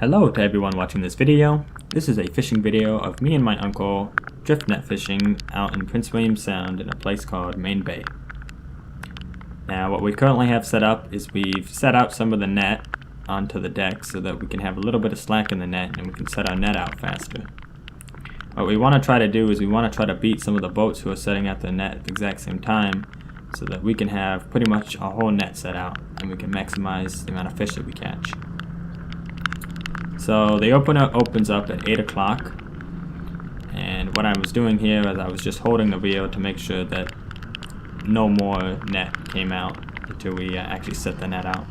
Hello to everyone watching this video. This is a fishing video of me and my uncle drift net fishing out in Prince William Sound in a place called Main Bay. Now what we currently have set up is we've set out some of the net onto the deck so that we can have a little bit of slack in the net and we can set our net out faster. What we want to try to do is we want to try to beat some of the boats who are setting out the net at the exact same time so that we can have pretty much a whole net set out and we can maximize the amount of fish that we catch. So the opener opens up at 8 o'clock, and what I was doing here is I was just holding the reel to make sure that no more net came out until we actually set the net out.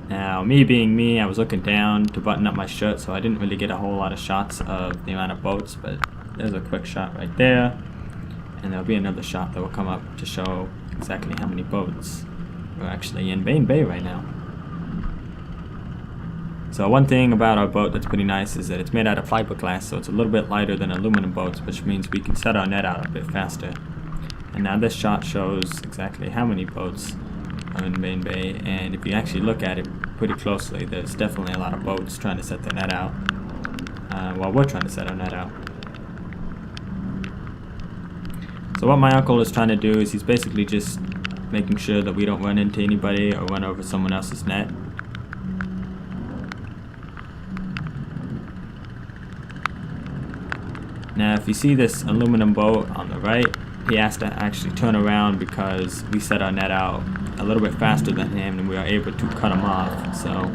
Now me being me, I was looking down to button up my shirt, so I didn't really get a whole lot of shots of the amount of boats, but there's a quick shot right there, and there'll be another shot that will come up to show exactly how many boats are actually in Main Bay right now. So one thing about our boat that's pretty nice is that it's made out of fiberglass, so it's a little bit lighter than aluminum boats, which means we can set our net out a bit faster. And now this shot shows exactly how many boats are in Main Bay, and if you actually look at it pretty closely, there's definitely a lot of boats trying to set their net out while we're trying to set our net out. So what my uncle is trying to do is he's basically just making sure that we don't run into anybody or run over someone else's net. Now if you see this aluminum boat on the right, he has to actually turn around because we set our net out a little bit faster than him and we are able to cut him off. So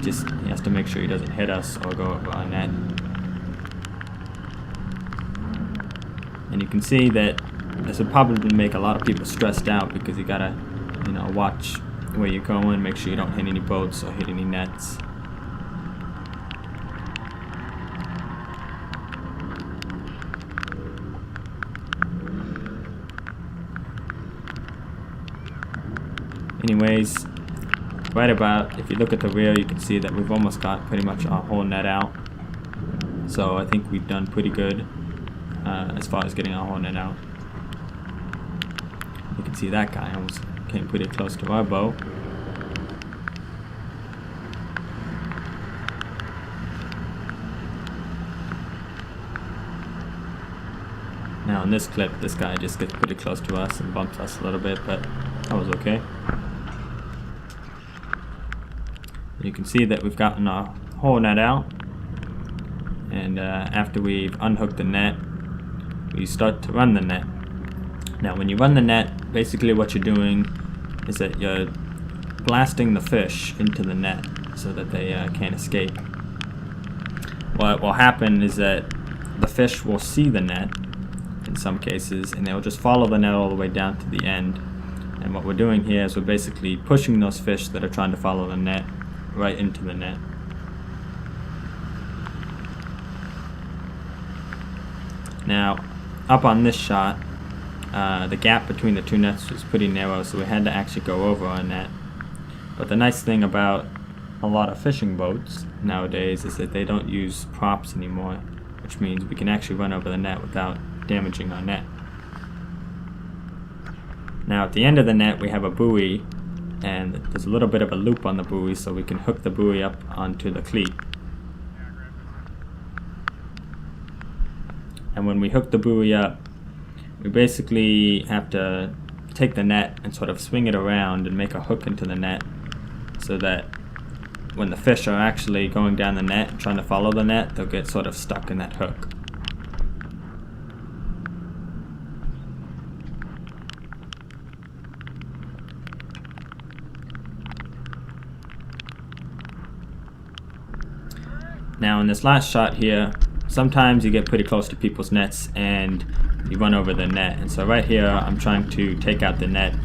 he has to make sure he doesn't hit us or go over our net. And you can see that this would probably make a lot of people stressed out because you gotta, watch where you're going, make sure you don't hit any boats or hit any nets. Anyways, right about, if you look at the reel, you can see that we've almost got pretty much our whole net out. So I think we've done pretty good as far as getting our whole net out. You can see that guy almost came pretty close to our boat. Now in this clip, this guy just gets pretty close to us and bumps us a little bit, but that was okay. You can see that we've gotten our whole net out, and after we've unhooked the net, we start to run the net. Now when you run the net, basically what you're doing is that you're blasting the fish into the net so that they can't escape. What will happen is that the fish will see the net in some cases, and they'll just follow the net all the way down to the end. And what we're doing here is we're basically pushing those fish that are trying to follow the net right into the net. Now, up on this shot, the gap between the two nets was pretty narrow, so we had to actually go over our net. But the nice thing about a lot of fishing boats nowadays is that they don't use props anymore, which means we can actually run over the net without damaging our net. Now at the end of the net we have a buoy, and there's a little bit of a loop on the buoy so we can hook the buoy up onto the cleat. And when we hook the buoy up, we basically have to take the net and sort of swing it around and make a hook into the net so that when the fish are actually going down the net and trying to follow the net, they'll get sort of stuck in that hook. Now in this last shot here, sometimes you get pretty close to people's nets and you run over the net. And so right here I'm trying to take out the net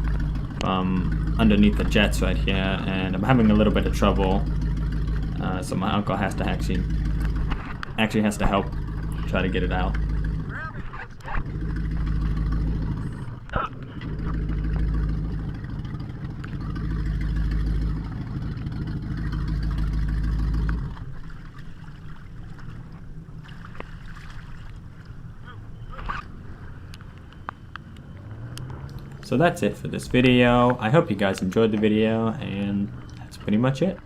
from underneath the jets right here, and I'm having a little bit of trouble. So my uncle has to actually has to help try to get it out. So that's it for this video. I hope you guys enjoyed the video, and that's pretty much it.